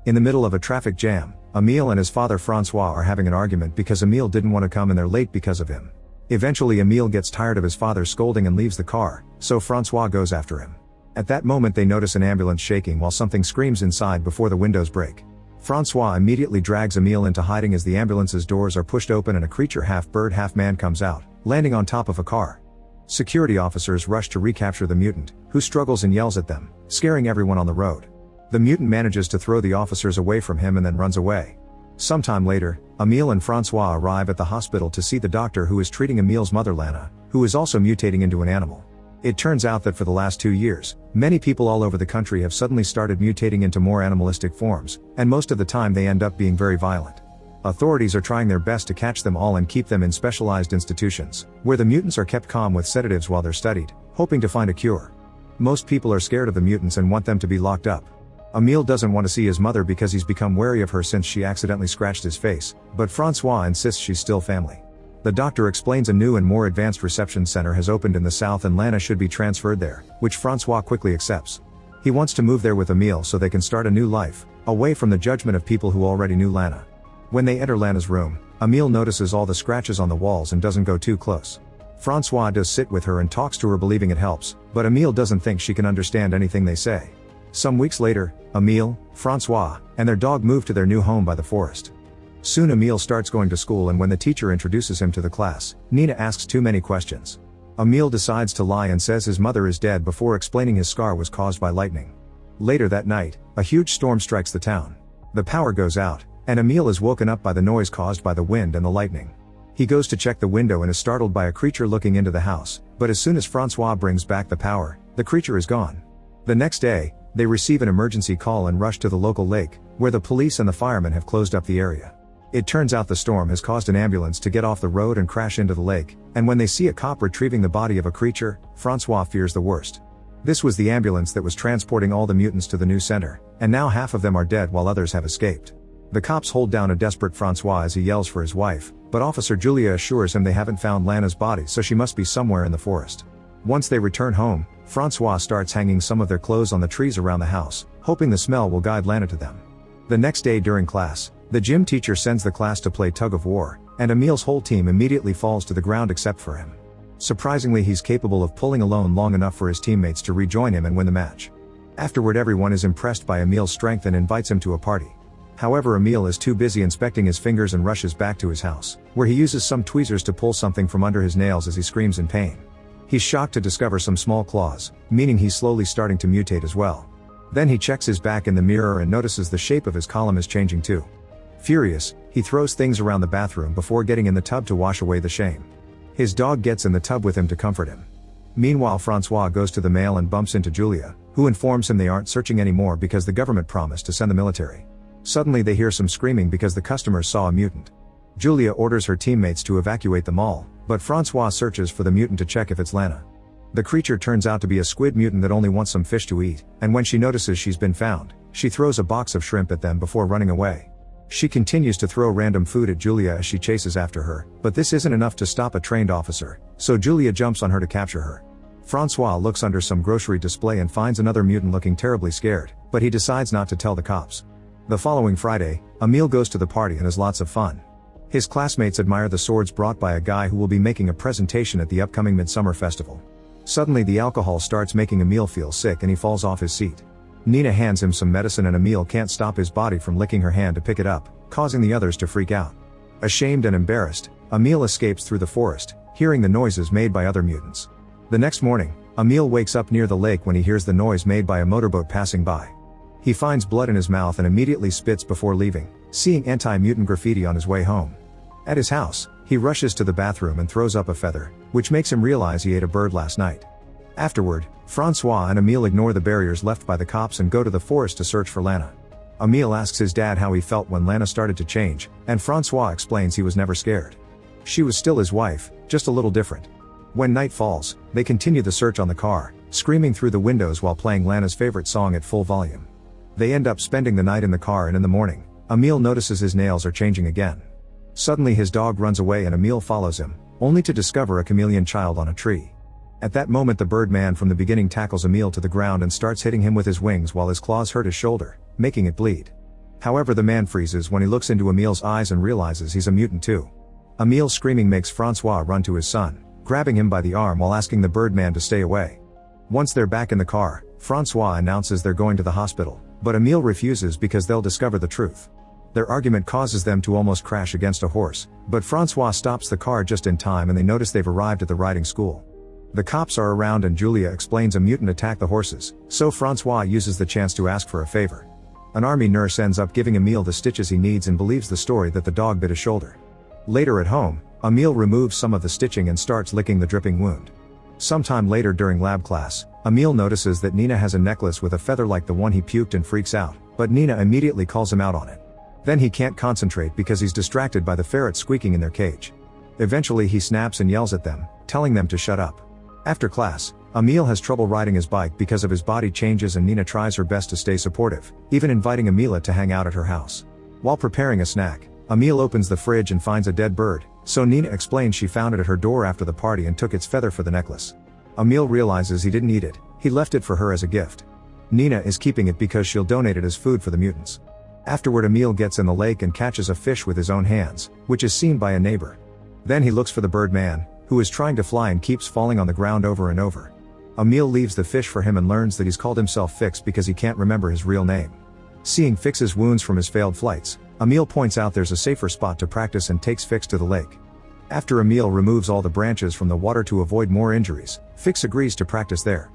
In the middle of a traffic jam, Emile and his father Francois are having an argument because Emile didn't want to come and they're late because of him. Eventually Emile gets tired of his father scolding and leaves the car, so Francois goes after him. At that moment they notice an ambulance shaking while something screams inside before the windows break. Francois immediately drags Emile into hiding as the ambulance's doors are pushed open and a creature half bird half man comes out, landing on top of a car. Security officers rush to recapture the mutant, who struggles and yells at them, scaring everyone on the road. The mutant manages to throw the officers away from him and then runs away. Sometime later, Emile and Francois arrive at the hospital to see the doctor who is treating Emile's mother Lana, who is also mutating into an animal. It turns out that for the last 2 years, many people all over the country have suddenly started mutating into more animalistic forms, and most of the time they end up being very violent. Authorities are trying their best to catch them all and keep them in specialized institutions, where the mutants are kept calm with sedatives while they're studied, hoping to find a cure. Most people are scared of the mutants and want them to be locked up. Emile doesn't want to see his mother because he's become wary of her since she accidentally scratched his face, but Francois insists she's still family. The doctor explains a new and more advanced reception center has opened in the south and Lana should be transferred there, which Francois quickly accepts. He wants to move there with Emile so they can start a new life, away from the judgment of people who already knew Lana. When they enter Lana's room, Emile notices all the scratches on the walls and doesn't go too close. Francois does sit with her and talks to her believing it helps, but Emile doesn't think she can understand anything they say. Some weeks later, Emile, Francois, and their dog move to their new home by the forest. Soon Emile starts going to school and when the teacher introduces him to the class, Nina asks too many questions. Emile decides to lie and says his mother is dead before explaining his scar was caused by lightning. Later that night, a huge storm strikes the town. The power goes out, and Emile is woken up by the noise caused by the wind and the lightning. He goes to check the window and is startled by a creature looking into the house, but as soon as Francois brings back the power, the creature is gone. The next day, they receive an emergency call and rush to the local lake, where the police and the firemen have closed up the area. It turns out the storm has caused an ambulance to get off the road and crash into the lake, and when they see a cop retrieving the body of a creature, Francois fears the worst. This was the ambulance that was transporting all the mutants to the new center, and now half of them are dead while others have escaped. The cops hold down a desperate Francois as he yells for his wife, but Officer Julia assures him they haven't found Lana's body so she must be somewhere in the forest. Once they return home, Francois starts hanging some of their clothes on the trees around the house, hoping the smell will guide Lana to them. The next day during class, the gym teacher sends the class to play tug of war, and Emile's whole team immediately falls to the ground except for him. Surprisingly, he's capable of pulling alone long enough for his teammates to rejoin him and win the match. Afterward, everyone is impressed by Emile's strength and invites him to a party. However, Emile is too busy inspecting his fingers and rushes back to his house, where he uses some tweezers to pull something from under his nails as he screams in pain. He's shocked to discover some small claws, meaning he's slowly starting to mutate as well. Then he checks his back in the mirror and notices the shape of his column is changing too. Furious, he throws things around the bathroom before getting in the tub to wash away the shame. His dog gets in the tub with him to comfort him. Meanwhile, Francois goes to the mail and bumps into Julia, who informs him they aren't searching anymore because the government promised to send the military. Suddenly they hear some screaming because the customers saw a mutant. Julia orders her teammates to evacuate the mall, but Francois searches for the mutant to check if it's Lana. The creature turns out to be a squid mutant that only wants some fish to eat, and when she notices she's been found, she throws a box of shrimp at them before running away. She continues to throw random food at Julia as she chases after her, but this isn't enough to stop a trained officer, so Julia jumps on her to capture her. Francois looks under some grocery display and finds another mutant looking terribly scared, but he decides not to tell the cops. The following Friday, Emile goes to the party and has lots of fun. His classmates admire the swords brought by a guy who will be making a presentation at the upcoming Midsummer Festival. Suddenly the alcohol starts making Emile feel sick and he falls off his seat. Nina hands him some medicine and Emile can't stop his body from licking her hand to pick it up, causing the others to freak out. Ashamed and embarrassed, Emile escapes through the forest, hearing the noises made by other mutants. The next morning, Emile wakes up near the lake when he hears the noise made by a motorboat passing by. He finds blood in his mouth and immediately spits before leaving, seeing anti-mutant graffiti on his way home. At his house, he rushes to the bathroom and throws up a feather, which makes him realize he ate a bird last night. Afterward, Francois and Emile ignore the barriers left by the cops and go to the forest to search for Lana. Emile asks his dad how he felt when Lana started to change, and Francois explains he was never scared. She was still his wife, just a little different. When night falls, they continue the search on the car, screaming through the windows while playing Lana's favorite song at full volume. They end up spending the night in the car and in the morning, Emile notices his nails are changing again. Suddenly his dog runs away and Emile follows him, only to discover a chameleon child on a tree. At that moment the bird man from the beginning tackles Emile to the ground and starts hitting him with his wings while his claws hurt his shoulder, making it bleed. However, the man freezes when he looks into Emil's eyes and realizes he's a mutant too. Emil screaming makes Francois run to his son, grabbing him by the arm while asking the Birdman to stay away. Once they're back in the car, Francois announces they're going to the hospital, but Emil refuses because they'll discover the truth. Their argument causes them to almost crash against a horse, but Francois stops the car just in time and they notice they've arrived at the riding school. The cops are around and Julia explains a mutant attacked the horses, so Francois uses the chance to ask for a favor. An army nurse ends up giving Emil the stitches he needs and believes the story that the dog bit his shoulder. Later at home, Emil removes some of the stitching and starts licking the dripping wound. Sometime later during lab class, Emil notices that Nina has a necklace with a feather like the one he puked and freaks out, but Nina immediately calls him out on it. Then he can't concentrate because he's distracted by the ferrets squeaking in their cage. Eventually he snaps and yells at them, telling them to shut up. After class, Emil has trouble riding his bike because of his body changes and Nina tries her best to stay supportive, even inviting Emila to hang out at her house. While preparing a snack, Emil opens the fridge and finds a dead bird, so Nina explains she found it at her door after the party and took its feather for the necklace. Emil realizes he didn't eat it, he left it for her as a gift. Nina is keeping it because she'll donate it as food for the mutants. Afterward, Emil gets in the lake and catches a fish with his own hands, which is seen by a neighbor. Then he looks for the Birdman, who is trying to fly and keeps falling on the ground over and over. Emil leaves the fish for him and learns that he's called himself Fix because he can't remember his real name. Seeing Fix's wounds from his failed flights, Emil points out there's a safer spot to practice and takes Fix to the lake. After Emil removes all the branches from the water to avoid more injuries, Fix agrees to practice there.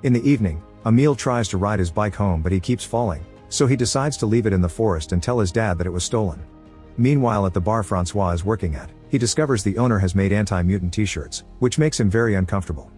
In the evening, Emil tries to ride his bike home but he keeps falling, so he decides to leave it in the forest and tell his dad that it was stolen. Meanwhile, at the bar Francois is working at, he discovers the owner has made anti-mutant t-shirts, which makes him very uncomfortable.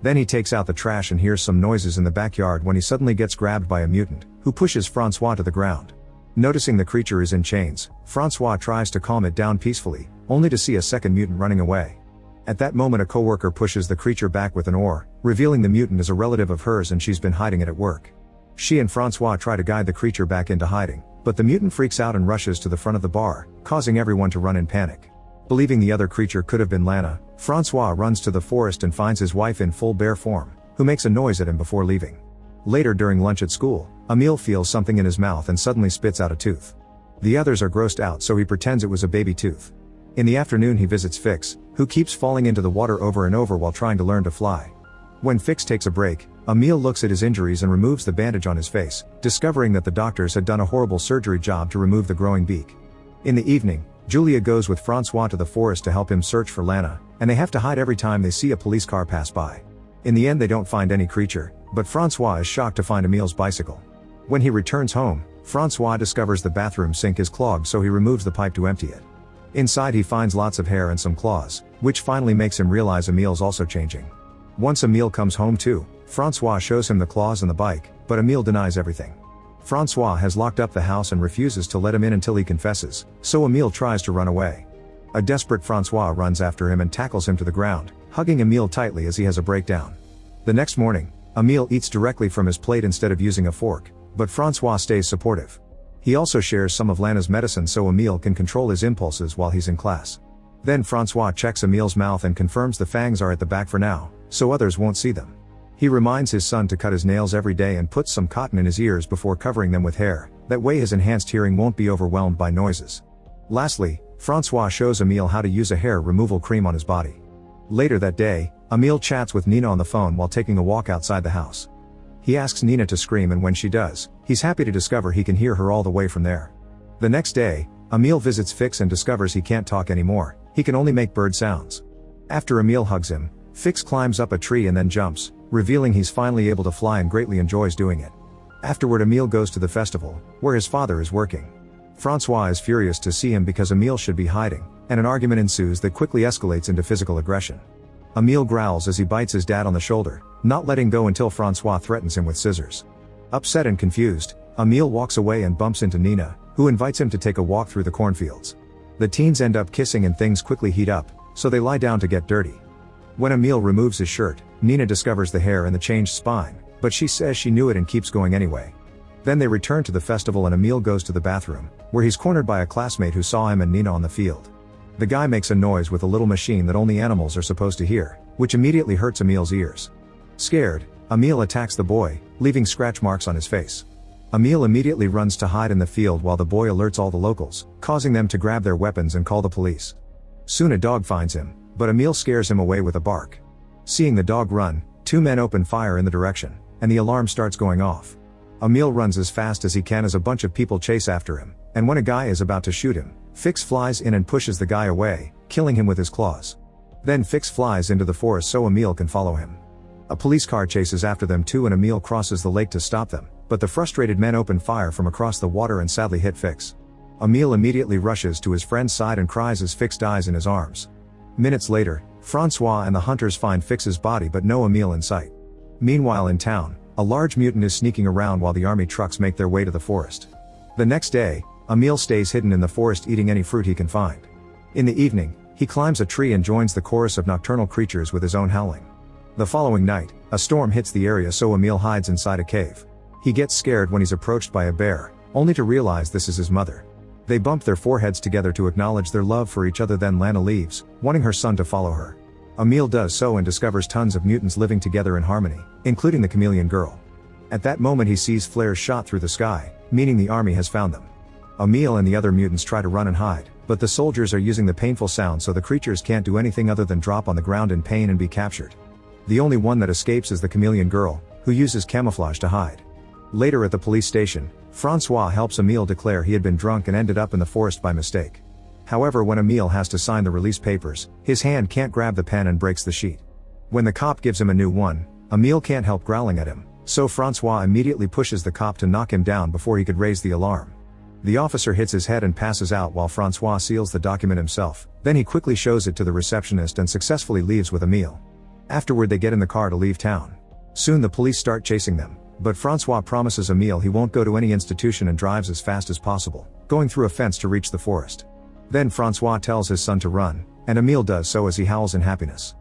Then he takes out the trash and hears some noises in the backyard when he suddenly gets grabbed by a mutant, who pushes Francois to the ground. Noticing the creature is in chains, Francois tries to calm it down peacefully, only to see a second mutant running away. At that moment, a coworker pushes the creature back with an oar, revealing the mutant is a relative of hers and she's been hiding it at work. She and Francois try to guide the creature back into hiding, but the mutant freaks out and rushes to the front of the bar, causing everyone to run in panic. Believing the other creature could have been Lana, Francois runs to the forest and finds his wife in full bear form, who makes a noise at him before leaving. Later during lunch at school, Emil feels something in his mouth and suddenly spits out a tooth. The others are grossed out, so he pretends it was a baby tooth. In the afternoon he visits Fix, who keeps falling into the water over and over while trying to learn to fly. When Fix takes a break, Emil looks at his injuries and removes the bandage on his face, discovering that the doctors had done a horrible surgery job to remove the growing beak. In the evening, Julia goes with Francois to the forest to help him search for Lana, and they have to hide every time they see a police car pass by. In the end they don't find any creature, but Francois is shocked to find Emil's bicycle. When he returns home, Francois discovers the bathroom sink is clogged, so he removes the pipe to empty it. Inside he finds lots of hair and some claws, which finally makes him realize Emil's also changing. Once Emil comes home too, Francois shows him the claws and the bike, but Emil denies everything. Francois has locked up the house and refuses to let him in until he confesses, so Emil tries to run away. A desperate Francois runs after him and tackles him to the ground, hugging Emil tightly as he has a breakdown. The next morning, Emil eats directly from his plate instead of using a fork, but Francois stays supportive. He also shares some of Lana's medicine so Emil can control his impulses while he's in class. Then Francois checks Emil's mouth and confirms the fangs are at the back for now, so others won't see them. He reminds his son to cut his nails every day and puts some cotton in his ears before covering them with hair, that way his enhanced hearing won't be overwhelmed by noises. Lastly, Francois shows Emil how to use a hair removal cream on his body. Later that day, Emil chats with Nina on the phone while taking a walk outside the house. He asks Nina to scream, and when she does, he's happy to discover he can hear her all the way from there. The next day, Emil visits Fix and discovers he can't talk anymore, he can only make bird sounds. After Emil hugs him, Fix climbs up a tree and then jumps, revealing he's finally able to fly and greatly enjoys doing it. Afterward, Emil goes to the festival, where his father is working. Francois is furious to see him because Emil should be hiding, and an argument ensues that quickly escalates into physical aggression. Emil growls as he bites his dad on the shoulder, not letting go until Francois threatens him with scissors. Upset and confused, Emil walks away and bumps into Nina, who invites him to take a walk through the cornfields. The teens end up kissing and things quickly heat up, so they lie down to get dirty. When Emil removes his shirt, Nina discovers the hair and the changed spine, but she says she knew it and keeps going anyway. Then they return to the festival and Emil goes to the bathroom, where he's cornered by a classmate who saw him and Nina on the field. The guy makes a noise with a little machine that only animals are supposed to hear, which immediately hurts Emil's ears. Scared, Emil attacks the boy, leaving scratch marks on his face. Emile immediately runs to hide in the field while the boy alerts all the locals, causing them to grab their weapons and call the police. Soon a dog finds him, but Emile scares him away with a bark. Seeing the dog run, two men open fire in the direction, and the alarm starts going off. Emile runs as fast as he can as a bunch of people chase after him, and when a guy is about to shoot him, Fix flies in and pushes the guy away, killing him with his claws. Then Fix flies into the forest so Emile can follow him. A police car chases after them too and Emile crosses the lake to stop them, but the frustrated men open fire from across the water and sadly hit Fix. Emile immediately rushes to his friend's side and cries as Fix dies in his arms. Minutes later, Francois and the hunters find Fix's body but no Emile in sight. Meanwhile in town, a large mutant is sneaking around while the army trucks make their way to the forest. The next day, Emile stays hidden in the forest eating any fruit he can find. In the evening, he climbs a tree and joins the chorus of nocturnal creatures with his own howling. The following night, a storm hits the area so Emile hides inside a cave. He gets scared when he's approached by a bear, only to realize this is his mother. They bump their foreheads together to acknowledge their love for each other. Then Lana leaves, wanting her son to follow her. Emile does so and discovers tons of mutants living together in harmony, including the chameleon girl. At that moment he sees flares shot through the sky, meaning the army has found them. Emile and the other mutants try to run and hide, but the soldiers are using the painful sound so the creatures can't do anything other than drop on the ground in pain and be captured. The only one that escapes is the chameleon girl, who uses camouflage to hide. Later at the police station, Francois helps Emile declare he had been drunk and ended up in the forest by mistake. However, when Emile has to sign the release papers, his hand can't grab the pen and breaks the sheet. When the cop gives him a new one, Emile can't help growling at him, so Francois immediately pushes the cop to knock him down before he could raise the alarm. The officer hits his head and passes out while Francois seals the document himself, then he quickly shows it to the receptionist and successfully leaves with Emile. Afterward they get in the car to leave town. Soon the police start chasing them, but Francois promises Emile he won't go to any institution and drives as fast as possible, going through a fence to reach the forest. Then Francois tells his son to run, and Emile does so as he howls in happiness.